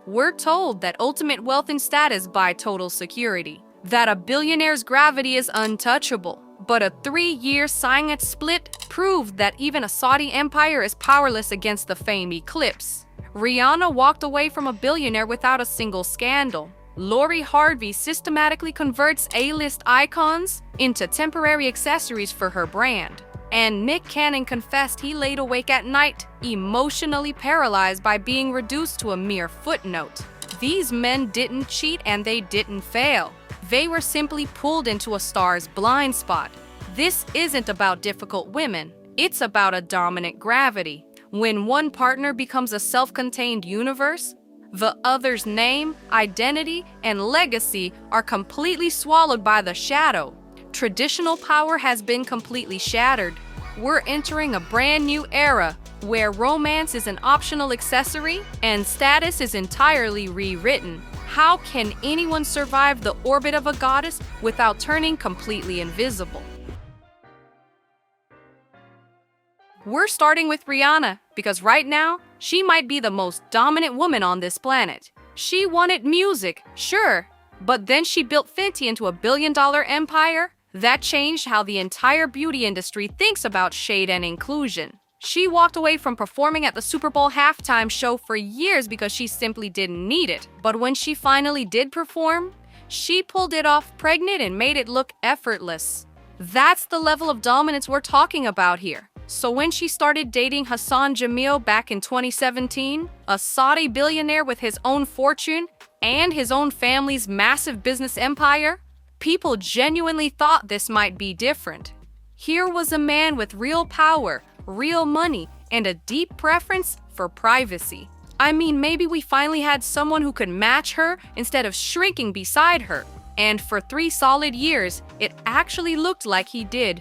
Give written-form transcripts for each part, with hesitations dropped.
We're told that ultimate wealth and status buy total security, that a billionaire's gravity is untouchable. But a 3-year signet split proved that even a Saudi empire is powerless against the Fame Eclipse. Rihanna walked away from a billionaire without a single scandal. Harvey systematically converts A-list icons into temporary accessories for her brand. And Nick Cannon confessed he laid awake at night, emotionally paralyzed by being reduced to a mere footnote. These men didn't cheat and they didn't fail. They were simply pulled into a star's blind spot. This isn't about difficult women. It's about a dominant gravity. When one partner becomes a self-contained universe, the other's name, identity, and legacy are completely swallowed by the shadow. Traditional power has been completely shattered. We're entering a brand new era where romance is an optional accessory and status is entirely rewritten. How can anyone survive the orbit of a goddess without turning completely invisible? We're starting with Rihanna because right now, she might be the most dominant woman on this planet. She wanted music, sure, but then she built Fenty into a billion-dollar empire. That changed how the entire beauty industry thinks about shade and inclusion. She walked away from performing at the Super Bowl halftime show for years because she simply didn't need it. But when she finally did perform, she pulled it off pregnant and made it look effortless. That's the level of dominance we're talking about here. So when she started dating Hassan Jamil back in 2017, a Saudi billionaire with his own fortune and his own family's massive business empire, people genuinely thought this might be different. Here was a man with real power, real money, and a deep preference for privacy. I mean, maybe we finally had someone who could match her instead of shrinking beside her. And for 3 solid years, it actually looked like he did.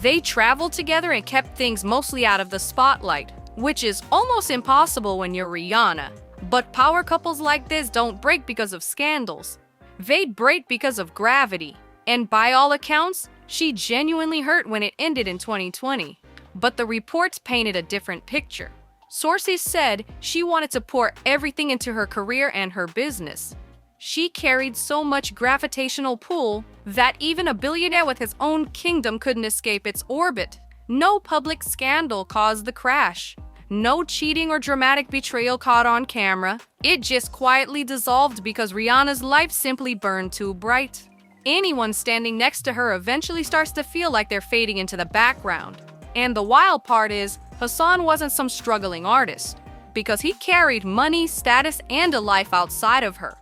They traveled together and kept things mostly out of the spotlight, which is almost impossible when you're Rihanna. But power couples like this don't break because of scandals. They break because of gravity. And by all accounts, she genuinely hurt when it ended in 2020. But the reports painted a different picture. Sources said she wanted to pour everything into her career and her business. She carried so much gravitational pull that even a billionaire with his own kingdom couldn't escape its orbit. No public scandal caused the crash. No cheating or dramatic betrayal caught on camera. It just quietly dissolved because Rihanna's life simply burned too bright. Anyone standing next to her eventually starts to feel like they're fading into the background. And the wild part is, Hassan wasn't some struggling artist, because he carried money, status, and a life outside of her.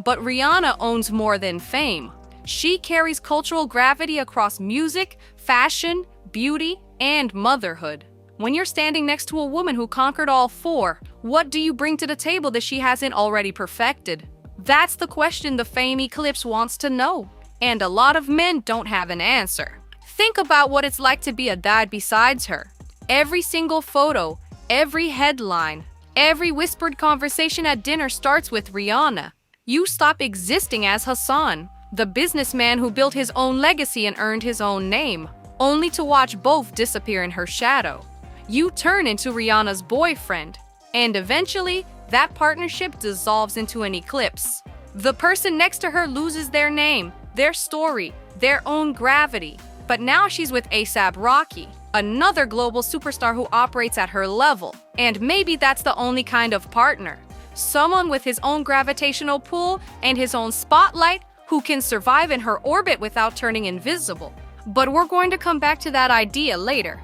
But Rihanna owns more than fame. She carries cultural gravity across music, fashion, beauty, and motherhood. When you're standing next to a woman who conquered all 4, what do you bring to the table that she hasn't already perfected? That's the question the Fame Eclipse wants to know. And a lot of men don't have an answer. Think about what it's like to be a dad besides her. Every single photo, every headline, every whispered conversation at dinner starts with Rihanna. You stop existing as Hassan, the businessman who built his own legacy and earned his own name, only to watch both disappear in her shadow. You turn into Rihanna's boyfriend, and eventually, that partnership dissolves into an eclipse. The person next to her loses their name, their story, their own gravity. But now she's with A$AP Rocky, another global superstar who operates at her level. And maybe that's the only kind of partner. Someone with his own gravitational pull and his own spotlight who can survive in her orbit without turning invisible. But we're going to come back to that idea later.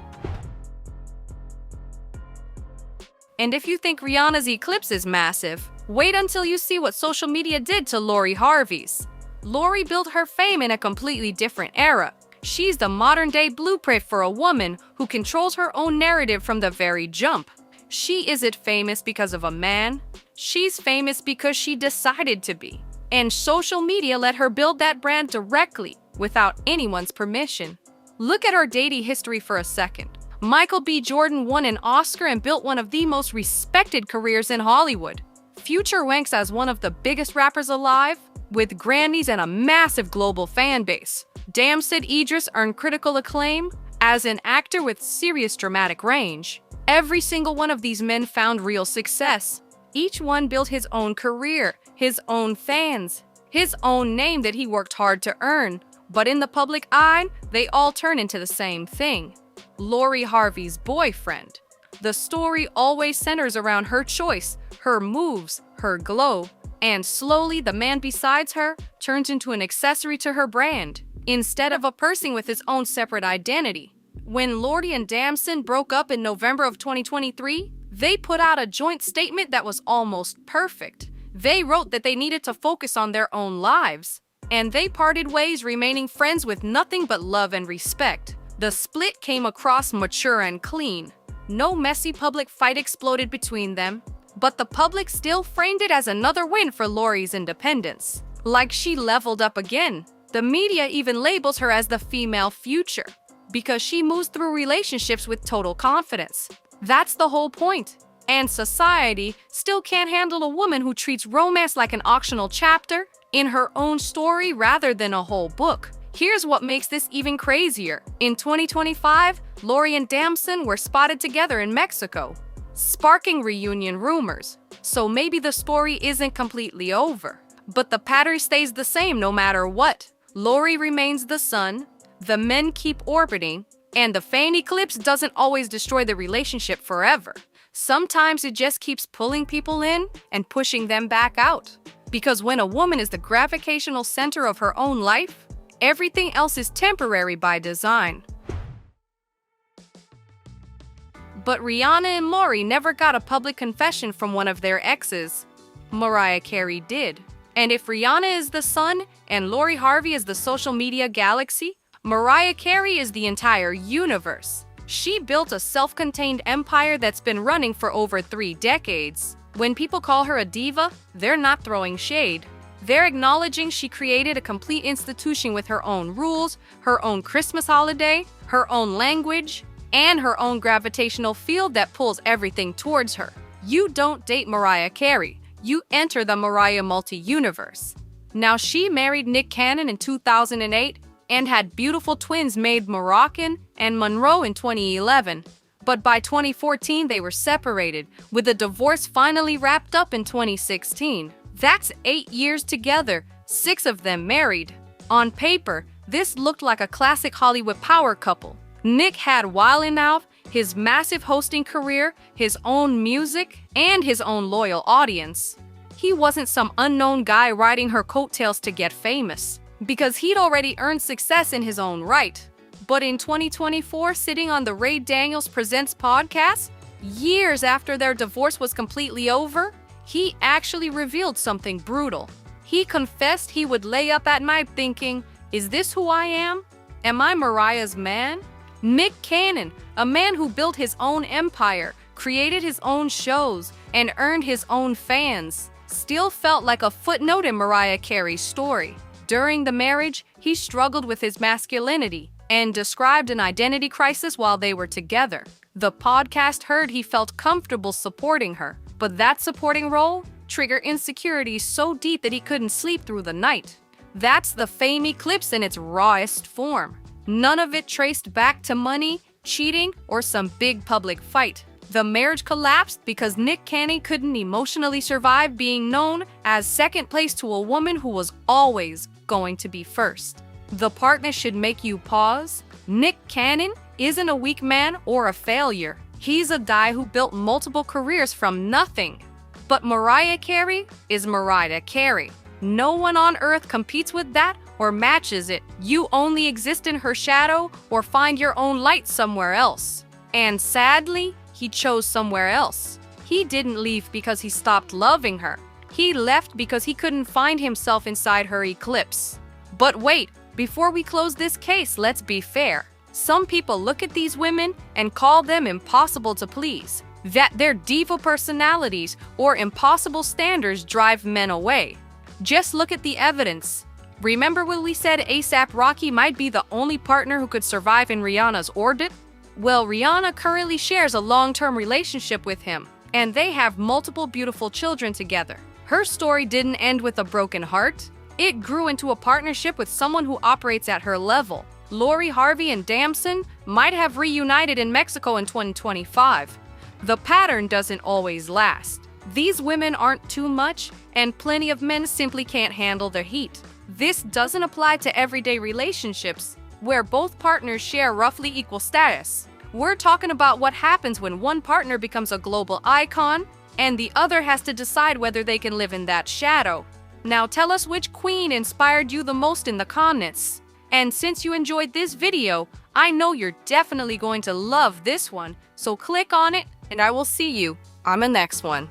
And if you think Rihanna's eclipse is massive, wait until you see what social media did to Harvey's. Lori built her fame in a completely different era. She's the modern-day blueprint for a woman who controls her own narrative from the very jump. She isn't famous because of a man. She's famous because she decided to be. And social media let her build that brand directly, without anyone's permission. Look at her dating history for a second. Michael B. Jordan won an Oscar and built one of the most respected careers in Hollywood. Future ranks as one of the biggest rappers alive, with Grammys and a massive global fan base. Damson Idris earned critical acclaim as an actor with serious dramatic range. Every single one of these men found real success. Each one built his own career, his own fans, his own name that he worked hard to earn. But in the public eye, they all turn into the same thing. Lori Harvey's boyfriend. The story always centers around her choice, her moves, her glow, and slowly the man beside her turns into an accessory to her brand, instead of a person with his own separate identity. When Lori and Damson broke up in November of 2023, they put out a joint statement that was almost perfect. They wrote that they needed to focus on their own lives, and they parted ways, remaining friends with nothing but love and respect. The split came across mature and clean. No messy public fight exploded between them, but the public still framed it as another win for Lori's independence. Like she leveled up again. The media even labels her as the female future, because she moves through relationships with total confidence. That's the whole point. And society still can't handle a woman who treats romance like an optional chapter in her own story rather than a whole book. Here's what makes this even crazier. In 2025, Lori and Damson were spotted together in Mexico, sparking reunion rumors. So maybe the story isn't completely over, but the pattern stays the same no matter what. Lori remains the sun, the men keep orbiting, and the Fame Eclipse doesn't always destroy the relationship forever. Sometimes it just keeps pulling people in and pushing them back out. Because when a woman is the gravitational center of her own life, everything else is temporary by design. But Rihanna and Lori never got a public confession from one of their exes. Mariah Carey did. And if Rihanna is the sun and Lori Harvey is the social media galaxy, Mariah Carey is the entire universe. She built a self-contained empire that's been running for over 3 decades. When people call her a diva, they're not throwing shade. They're acknowledging she created a complete institution with her own rules, her own Christmas holiday, her own language, and her own gravitational field that pulls everything towards her. You don't date Mariah Carey. You enter the Mariah multi-universe. Now, she married Nick Cannon in 2008 and had beautiful twins made Moroccan and Monroe in 2011. But by 2014, they were separated, with the divorce finally wrapped up in 2016. That's 8 years together, 6 of them married. On paper, this looked like a classic Hollywood power couple. Nick had Wildin' Out, his massive hosting career, his own music, and his own loyal audience. He wasn't some unknown guy riding her coattails to get famous, because he'd already earned success in his own right. But in 2024, sitting on the Ray Daniels Presents podcast, years after their divorce was completely over, he actually revealed something brutal. He confessed he would lay up at night thinking, "Is this who I am? Am I Mariah's man?" Nick Cannon, a man who built his own empire, created his own shows, and earned his own fans, still felt like a footnote in Mariah Carey's story. During the marriage, he struggled with his masculinity and described an identity crisis while they were together. The podcast heard he felt comfortable supporting her, but that supporting role triggered insecurities so deep that he couldn't sleep through the night. That's the Fame Eclipse in its rawest form. None of it traced back to money, cheating, or some big public fight. The marriage collapsed because Nick Cannon couldn't emotionally survive being known as second place to a woman who was always going to be first. The partner should make you pause. Nick Cannon isn't a weak man or a failure. He's a guy who built multiple careers from nothing. But Mariah Carey is Mariah Carey. No one on earth competes with that or matches it. You only exist in her shadow or find your own light somewhere else. And sadly, he chose somewhere else. He didn't leave because he stopped loving her. He left because he couldn't find himself inside her eclipse. But wait, before we close this case, let's be fair. Some people look at these women and call them impossible to please, that their diva personalities or impossible standards drive men away. Just look at the evidence. Remember when we said A$AP Rocky might be the only partner who could survive in Rihanna's orbit? Well, Rihanna currently shares a long-term relationship with him, and they have multiple beautiful children together. Her story didn't end with a broken heart. It grew into a partnership with someone who operates at her level. Lori Harvey and Damson might have reunited in Mexico in 2025. The pattern doesn't always last. These women aren't too much, and plenty of men simply can't handle their heat. This doesn't apply to everyday relationships, where both partners share roughly equal status. We're talking about what happens when one partner becomes a global icon, and the other has to decide whether they can live in that shadow. Now tell us which queen inspired you the most in the comments. And since you enjoyed this video, I know you're definitely going to love this one, so click on it, and I will see you on the next one.